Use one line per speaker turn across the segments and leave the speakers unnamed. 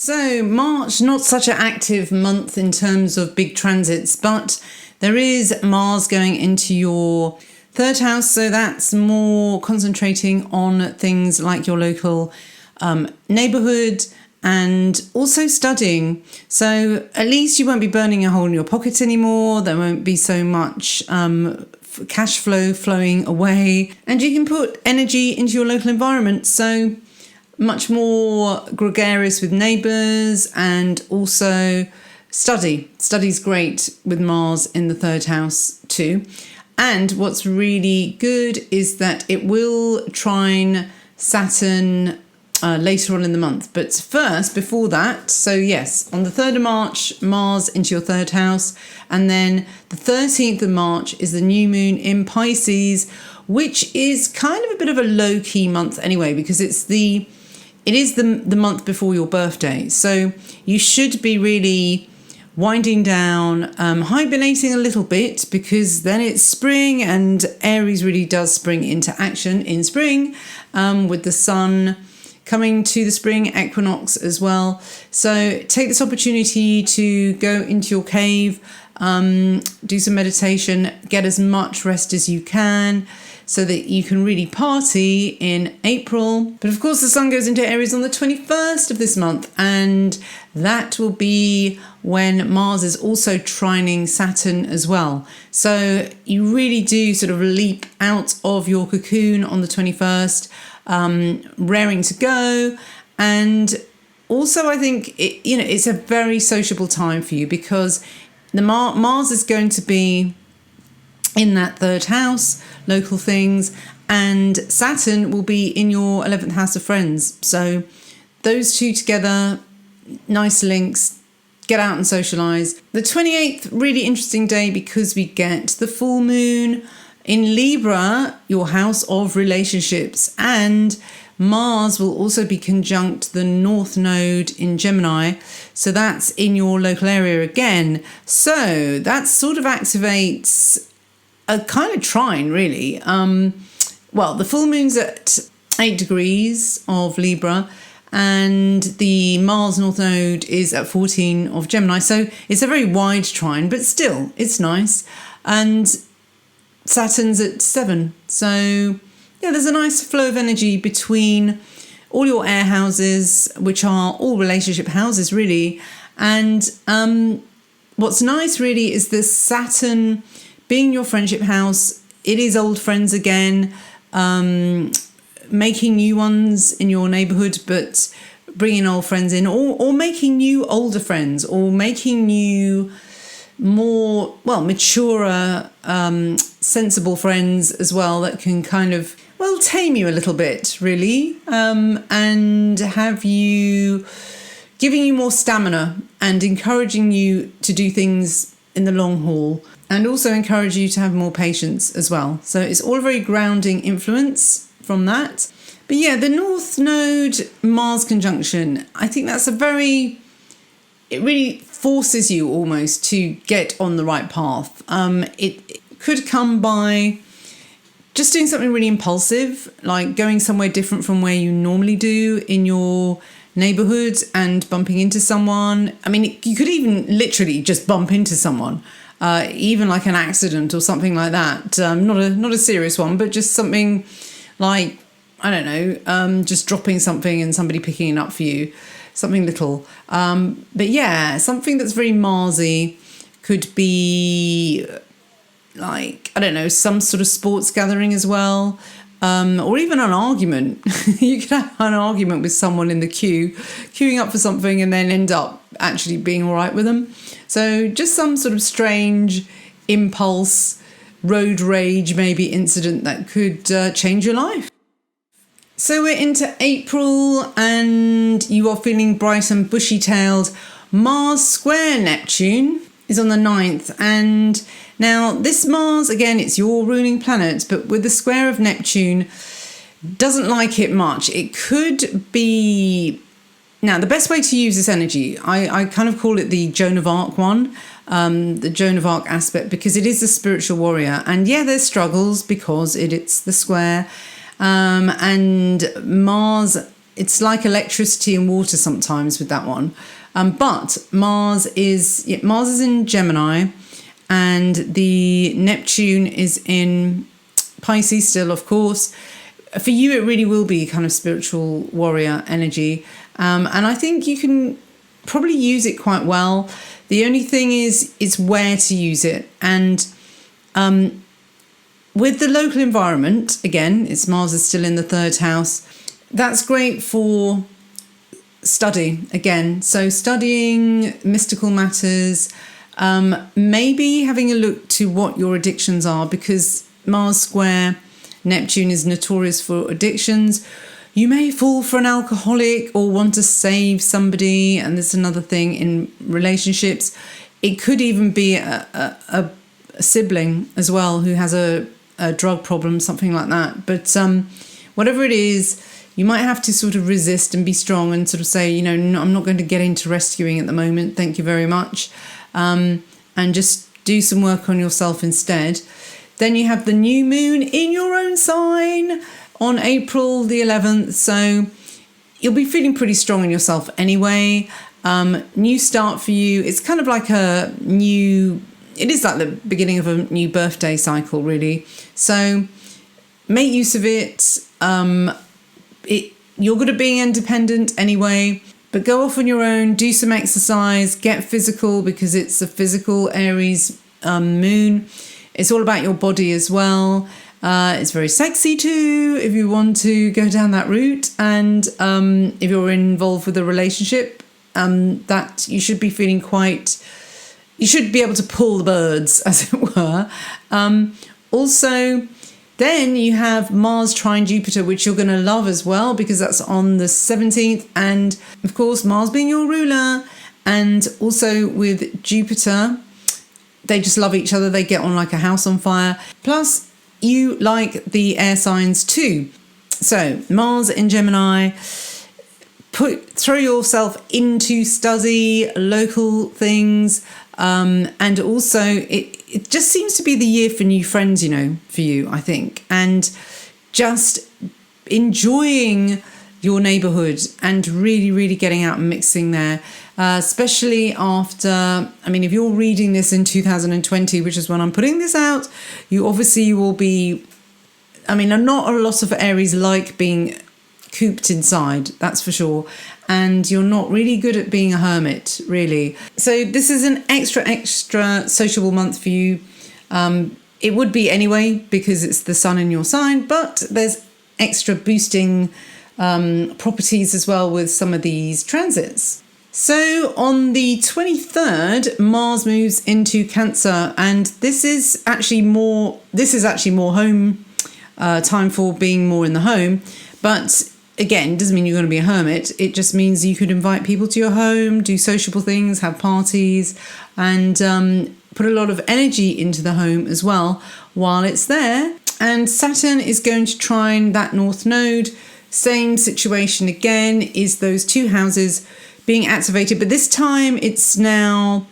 So March, not such an active month in terms of big transits, but there is Mars going into your third house. So that's more concentrating on things like your local neighborhood and also studying. So at least you won't be burning a hole in your pockets anymore. There won't be so much cash flow flowing away, and you can put energy into your local environment. So much more gregarious with neighbours, and also study. Study's great with Mars in the third house too. And what's really good is that it will trine Saturn later on in the month. But first, before that, so yes, on the 3rd of March, Mars into your third house. And then the 13th of March is the new moon in Pisces, which is kind of a bit of a low-key month anyway, because it is the month before your birthday. So you should be really winding down, hibernating a little bit, because then it's spring and Aries really does spring into action in spring, with the sun coming to the spring equinox as well. So take this opportunity to go into your cave, do some meditation, get as much rest as you can, so that you can really party in April. But of course, the sun goes into Aries on the 21st of this month, and that will be when Mars is also trining Saturn as well. So you really do sort of leap out of your cocoon on the 21st, raring to go. And also, I think it's a very sociable time for you, because the Mars is going to be in that third house, local things, and Saturn will be in your 11th house of friends. So those two together, nice links, get out and socialise. The 28th, really interesting day, because we get the full moon in Libra, your house of relationships, and Mars will also be conjunct the North Node in Gemini. So that's in your local area again. So that sort of activates a kind of trine, really. Well, the full moon's at 8 degrees of Libra, and the Mars North Node is at 14 of Gemini. So it's a very wide trine, but still, it's nice. And Saturn's at 7. So yeah, there's a nice flow of energy between all your air houses, which are all relationship houses, really. And what's nice, really, is this Saturn being your friendship house. It is old friends again, making new ones in your neighbourhood, but bringing old friends in, or making new older friends, or making new, more, maturer, sensible friends as well, that can kind of, tame you a little bit, really, and have you, giving you more stamina and encouraging you to do things in the long haul, and also encourage you to have more patience as well. So it's all a very grounding influence from that. But yeah, the North Node Mars conjunction, I think that's it really forces you almost to get on the right path. It could come by just doing something really impulsive, like going somewhere different from where you normally do in your neighborhood and bumping into someone. I mean, you could even literally just bump into someone. Even like an accident or something like that. Not a serious one, but just something like, I don't know, just dropping something and somebody picking it up for you, something little. But yeah, something that's very Marsy could be like, I don't know, some sort of sports gathering as well. Or even an argument. You could have an argument with someone in the queuing up for something, and then end up actually being all right with them. So just some sort of strange impulse, road rage maybe incident that could change your life. So we're into April, and you are feeling bright and bushy-tailed. Mars square Neptune is on the 9th, and now this Mars, again, it's your ruling planet, but with the square of Neptune, doesn't like it much. It could be... Now, the best way to use this energy, I kind of call it the Joan of Arc one, the Joan of Arc aspect, because it is a spiritual warrior. And yeah, there's struggles because it's the square. And Mars it's like electricity and water sometimes with that one. But Mars is in Gemini, and the Neptune is in Pisces still, of course. For you, it really will be kind of spiritual warrior energy. And I think you can probably use it quite well. The only thing is where to use it. And with the local environment, again, Mars is still in the third house. That's great for study again. So studying mystical matters, maybe having a look to what your addictions are, because Mars square Neptune is notorious for addictions. You may fall for an alcoholic or want to save somebody, and there's another thing in relationships. It could even be a sibling as well who has a drug problem, something like that. But whatever it is, you might have to sort of resist and be strong and sort of say, you know, no, I'm not going to get into rescuing at the moment. Thank you very much. And just do some work on yourself instead. Then you have the new moon in your own sign on April the 11th. So you'll be feeling pretty strong in yourself anyway. New start for you. It's kind of like it is like the beginning of a new birthday cycle, really. So make use of it. You're good at being independent anyway, but go off on your own, do some exercise, get physical, because it's a physical Aries moon. It's all about your body as well. It's very sexy too, if you want to go down that route. And if you're involved with a relationship, that you should be feeling you should be able to pull the birds, as it were. Also, then you have Mars trine Jupiter, which you're going to love as well, because that's on the 17th. And of course, Mars being your ruler, and also with Jupiter, they just love each other. They get on like a house on fire. Plus, you like the air signs too. So Mars in Gemini, throw yourself into study, local things. And also it just seems to be the year for new friends, you know, for you, I think. And just enjoying your neighborhood and really, really getting out and mixing there. Especially after, I mean, if you're reading this in 2020, which is when I'm putting this out, you obviously will be, I mean, not a lot of Aries like being cooped inside, that's for sure. And you're not really good at being a hermit, really. So this is an extra sociable month for you. It would be anyway, because it's the sun in your sign, but there's extra boosting properties as well with some of these transits. So on the 23rd, Mars moves into Cancer, and this is actually more home time for being more in the home. But again, doesn't mean you're going to be a hermit. It just means you could invite people to your home, do sociable things, have parties, and put a lot of energy into the home as well while it's there. And Saturn is going to trine that North Node. Same situation again, is those two houses being activated, but this time it's now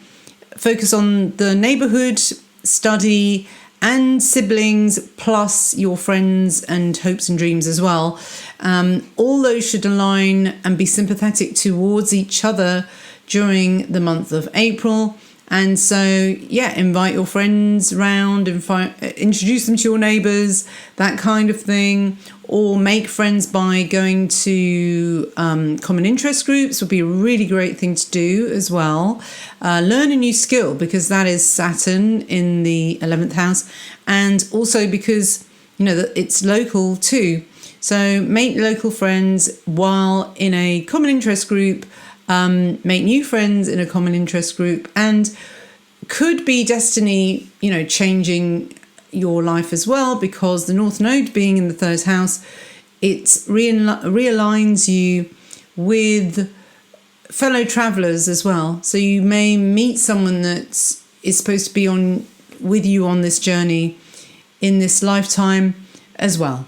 focus on the neighborhood, study, and siblings, plus your friends and hopes and dreams as well. All those should align and be sympathetic towards each other during the month of April. And so, yeah, invite your friends round, introduce them to your neighbours, that kind of thing. Or make friends by going to common interest groups would be a really great thing to do as well. Learn a new skill, because that is Saturn in the 11th house. And also because, you know, that it's local too. So make local friends while in a common interest group. Make new friends in a common interest group, and could be destiny, you know, changing your life as well, because the North Node being in the third house, it realigns you with fellow travelers as well. So you may meet someone that is supposed to be with you on this journey in this lifetime as well.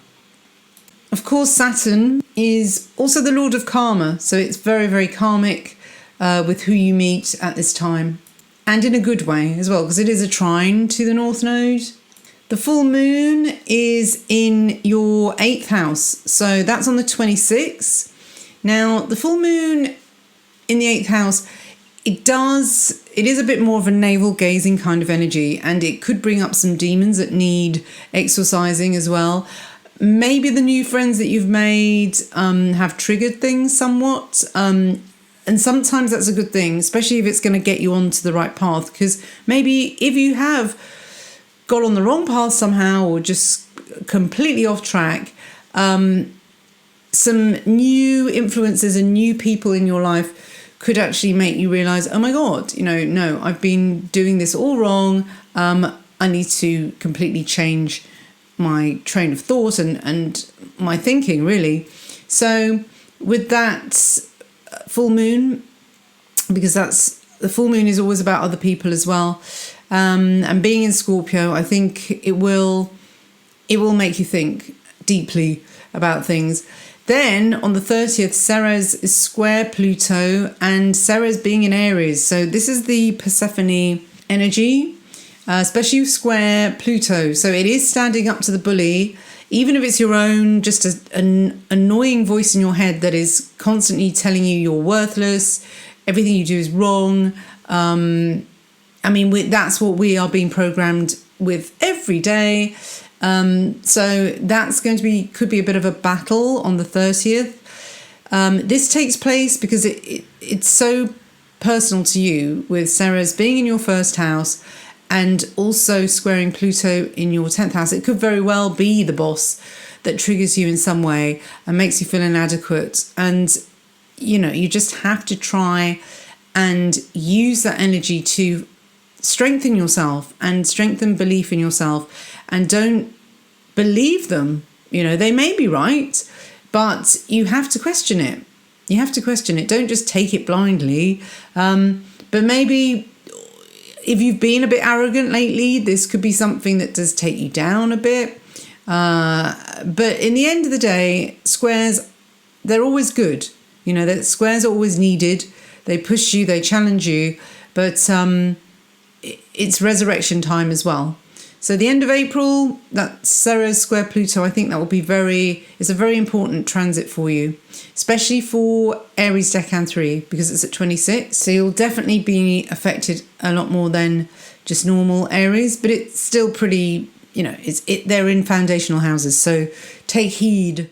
Of course, Saturn is also the Lord of Karma, so it's very, very karmic with who you meet at this time, and in a good way as well, because it is a trine to the North Node. The full moon is in your 8th house, so that's on the 26th. Now, the full moon in the 8th house, it is a bit more of a navel gazing kind of energy, and it could bring up some demons that need exorcising as well. Maybe the new friends that you've made have triggered things somewhat. And sometimes that's a good thing, especially if it's going to get you onto the right path. Because maybe if you have got on the wrong path somehow or just completely off track, some new influences and new people in your life could actually make you realize, oh my God, no, I've been doing this all wrong. I need to completely change my train of thought and my thinking, really. So with that full moon, because the full moon is always about other people as well. And being in Scorpio, I think it will make you think deeply about things. Then on the 30th, Ceres is square Pluto, and Ceres being in Aries. So this is the Persephone energy, especially square Pluto. So it is standing up to the bully, even if it's your own, just an annoying voice in your head that is constantly telling you you're worthless, everything you do is wrong. That's what we are being programmed with every day. So that's could be a bit of a battle on the 30th. This takes place because it's so personal to you, with Ceres being in your first house and also squaring Pluto in your 10th house. It could very well be the boss that triggers you in some way and makes you feel inadequate. And, you just have to try and use that energy to strengthen yourself and strengthen belief in yourself, and don't believe them. They may be right, but you have to question it. Don't just take it blindly. But maybe if you've been a bit arrogant lately, this could be something that does take you down a bit. But in the end of the day, squares, they're always good. That squares are always needed. They push you, they challenge you, but it's resurrection time as well. So the end of April, that Ceres square Pluto, I think that will be it's a very important transit for you, especially for Aries Decan 3, because it's at 26. So you'll definitely be affected a lot more than just normal Aries, but it's still pretty, they're in foundational houses. So take heed.